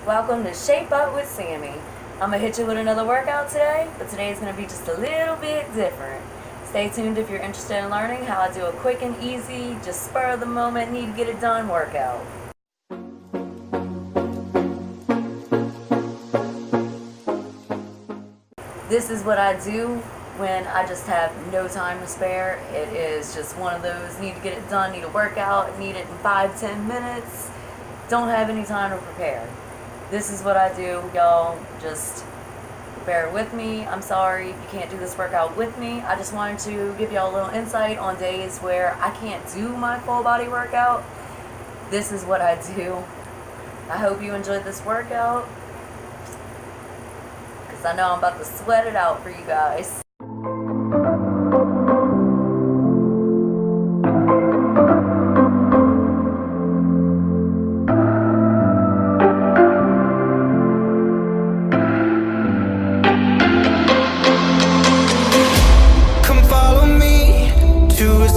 Welcome to Shape Up with Sammy. I'm going to hit you with another workout today, but today is going to be just a little bit different. Stay tuned if you're interested in learning how I do a quick and easy, just spur of the moment, need to get it done workout. This is what I do when I just have no time to spare. It is just one of those, need to get it done, need to work out, need it in 5-10 minutes, don't have any time to prepare. This is what I do, y'all. Just bear with me. I'm sorry if you can't do this workout with me. I just wanted to give y'all a little insight on days where I can't do my full body workout. This is what I do. I hope you enjoyed this workout, because I know I'm about to sweat it out for you guys.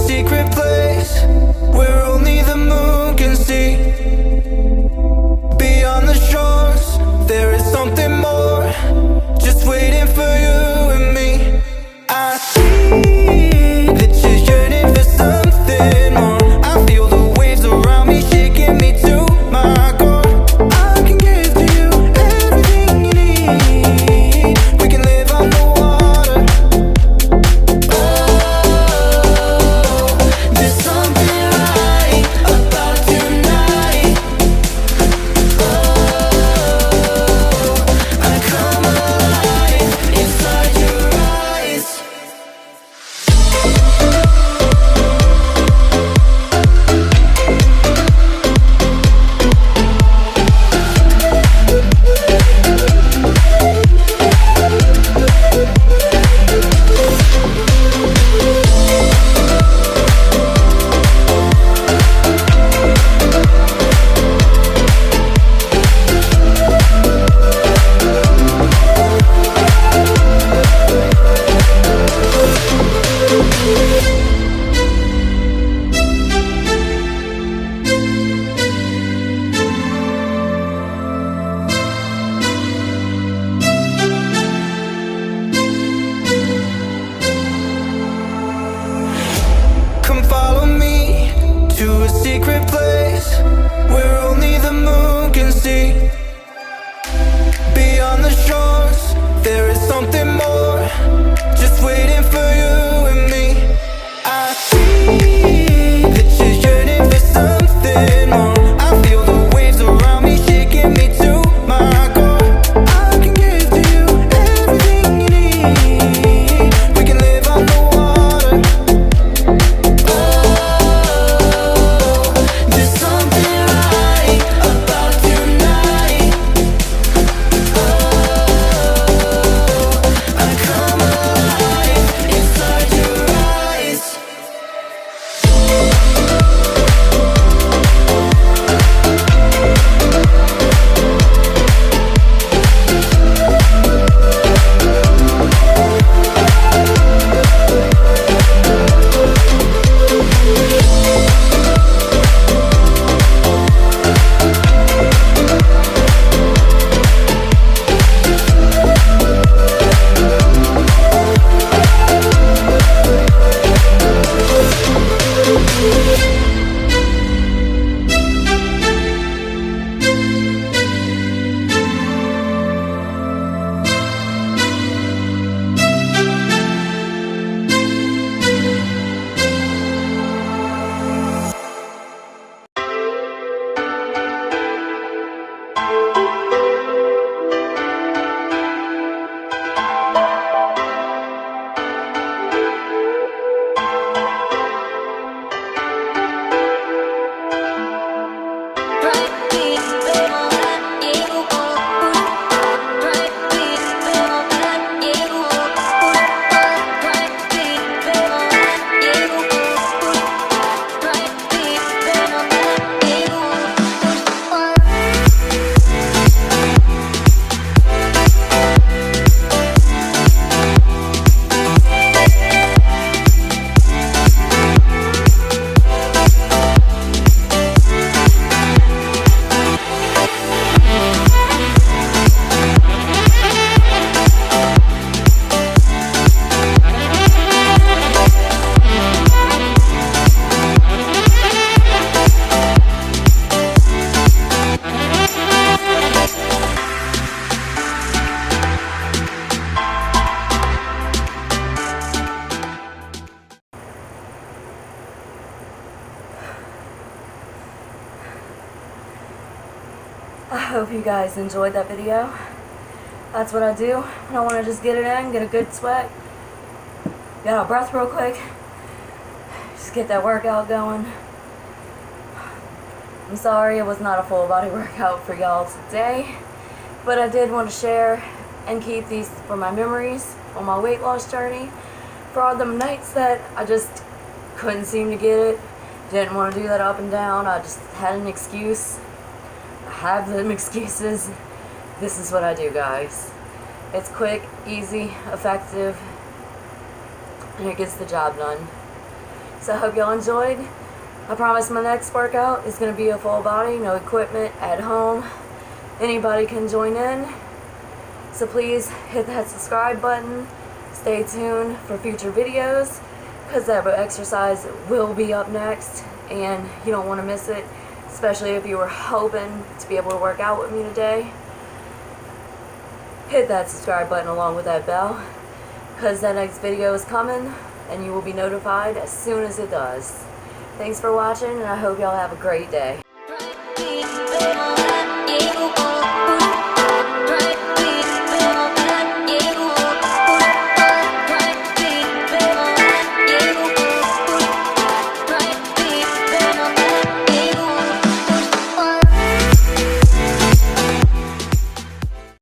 Secret place where only the moon can see. Beyond the shores, there is something more, just waiting for you and me. I see that you're yearning for something more. I feel the waves around me shaking me to my core. I can give to you everything you need. We can live on the water. To a secret place where only the moon can see. Beyond the shores, there is something more, just waiting for you and me. I see that you're yearning for something more. I feel the waves around me shaking me to my core. I can give to you everything you need. We can live on the water. hope you guys enjoyed that video. That's what I do when I want to just get it in, get a good sweat, get out of breath real quick, just get that workout going. I'm sorry it was not a full body workout for y'all today, but I did want to share and keep these for my memories on my weight loss journey. For all the nights that I just couldn't seem to get it, didn't want to do that up and down, I just had an excuse. I have them excuses. This is what I do, guys. It's quick, easy, effective, and it gets the job done. So I hope y'all enjoyed. I promise my next workout is going to be a full body, no equipment, at home. Anybody can join in. So please hit that subscribe button. Stay tuned for future videos, because that exercise will be up next and you don't want to miss it, especially if you were hoping to be able to work out with me today. Hit that subscribe button along with that bell, because that next video is coming and you will be notified as soon as it does. Thanks for watching, and I hope y'all have a great day.